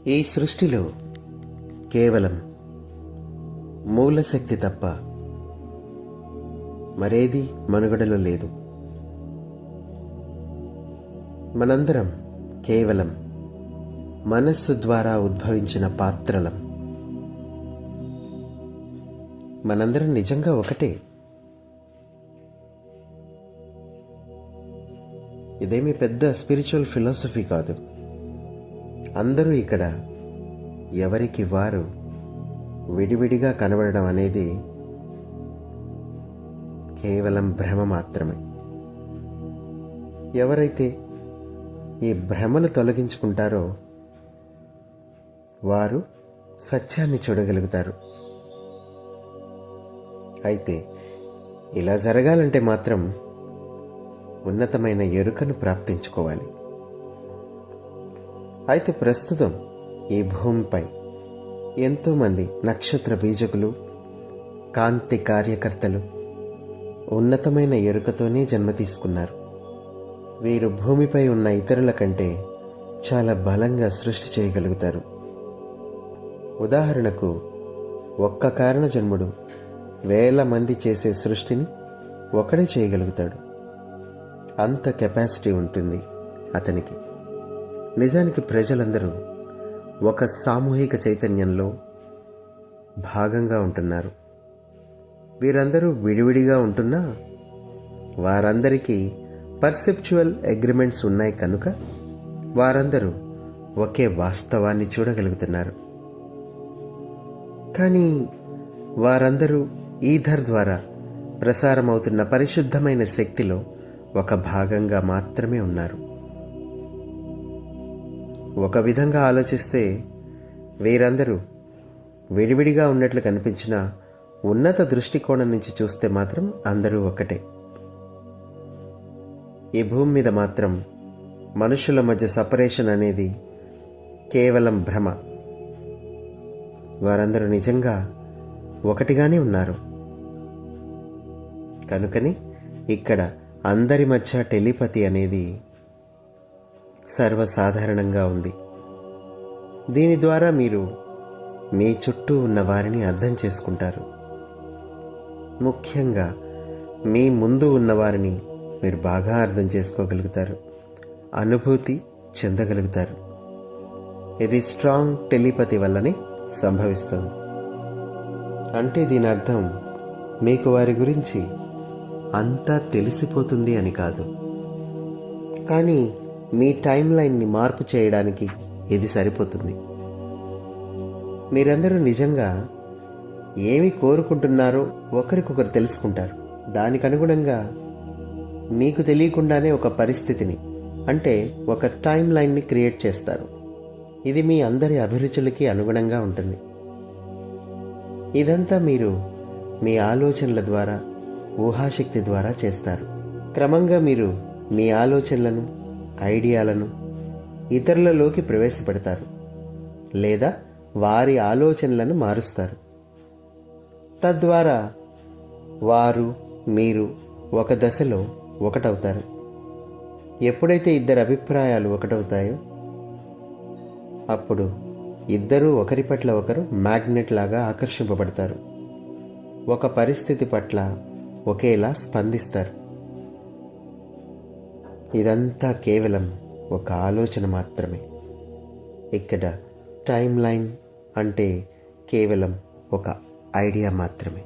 ఈ సృష్టిలో కేవలం మూలశక్తి తప్ప మరేది మనుగడలో లేదు. మనందరం కేవలం మనస్సు ద్వారా ఉద్భవించిన పాత్రలం. మనందరం నిజంగా ఒకటే. ఇదేమీ పెద్ద స్పిరిచువల్ ఫిలాసఫీ కాదు. అందరూ ఇక్కడ ఎవరికి వారు విడివిడిగా కనబడడం అనేది కేవలం భ్రమ మాత్రమే. ఎవరైతే ఈ భ్రమలు తొలగించుకుంటారో వారు సత్యాన్ని చూడగలుగుతారు. అయితే ఇలా జరగాలంటే మాత్రం ఉన్నతమైన ఎరుకను ప్రాప్తించుకోవాలి. అయితే ప్రస్తుతం ఈ భూమిపై ఎంతోమంది నక్షత్ర బీజకులు, కాంతి కార్యకర్తలు ఉన్నతమైన ఎరుకతోనే జన్మ తీసుకున్నారు. వీరు భూమిపై ఉన్న ఇతరుల కంటే చాలా బలంగా సృష్టి చేయగలుగుతారు. ఉదాహరణకు, ఒక్క కారణ జన్ముడు వేల మంది చేసే సృష్టిని ఒకడే చేయగలుగుతాడు. అంత కెపాసిటీ ఉంటుంది అతనికి. నిజానికి ప్రజలందరూ ఒక సామూహిక చైతన్యంలో భాగంగా ఉంటున్నారు. వీరందరూ విడివిడిగా ఉంటున్నా వారందరికీ పర్సెప్చువల్ అగ్రిమెంట్స్ ఉన్నాయి కనుక వారందరూ ఒకే వాస్తవాన్ని చూడగలుగుతున్నారు. కానీ వారందరూ ఈథర్ ద్వారా ప్రసారమవుతున్న పరిశుద్ధమైన శక్తిలో ఒక భాగంగా మాత్రమే ఉన్నారు. ఒక విధంగా ఆలోచిస్తే వీరందరూ విడివిడిగా ఉన్నట్లు కనిపించిన ఉన్నత దృష్టికోణం నుంచి చూస్తే మాత్రం అందరూ ఒకటే. ఈ భూమి మీద మాత్రం మనుషుల మధ్య సపరేషన్ అనేది కేవలం భ్రమ. వారందరూ నిజంగా ఒకటిగానే ఉన్నారు. కనుకని ఇక్కడ అందరి మధ్య టెలిపతి అనేది సర్వసాధారణంగా ఉంది. దీని ద్వారా మీరు మీ చుట్టూ ఉన్న వారిని అర్థం చేసుకుంటారు. ముఖ్యంగా మీ ముందు ఉన్నవారిని మీరు బాగా అర్థం చేసుకోగలుగుతారు, అనుభూతి చెందగలుగుతారు. ఇది స్ట్రాంగ్ టెలిపతి వల్లనే సంభవిస్తుంది. అంటే దీని అర్థం మీకు వారి గురించి అంతా తెలిసిపోతుంది అని కాదు. కానీ మీ టైం లైన్ని మార్పు చేయడానికి ఇది సరిపోతుంది. మీరందరూ నిజంగా ఏమి కోరుకుంటున్నారో ఒకరికొకరు తెలుసుకుంటారు. దానికి అనుగుణంగా మీకు తెలియకుండానే ఒక పరిస్థితిని, అంటే ఒక టైం లైన్ని క్రియేట్ చేస్తారు. ఇది మీ అందరి అభిరుచులకి అనుగుణంగా ఉంటుంది. ఇదంతా మీరు మీ ఆలోచనల ద్వారా, ఊహాశక్తి ద్వారా చేస్తారు. క్రమంగా మీరు మీ ఆలోచనలను, ఐడియాలను ఇతరులలోకి ప్రవేశపెడతారు, లేదా వారి ఆలోచనలను మారుస్తారు. తద్వారా వారు, మీరు ఒక దశలో ఒకటవుతారు. ఎప్పుడైతే ఇద్దరు అభిప్రాయాలు ఒకటవుతాయో అప్పుడు ఇద్దరూ ఒకరి పట్ల ఒకరు మ్యాగ్నెట్ లాగా ఆకర్షింపబడతారు. ఒక పరిస్థితి పట్ల ఒకేలా స్పందిస్తారు. ఇదంతా కేవలం ఒక ఆలోచన మాత్రమే. ఇక్కడ టైం లైన్ అంటే కేవలం ఒక ఐడియా మాత్రమే.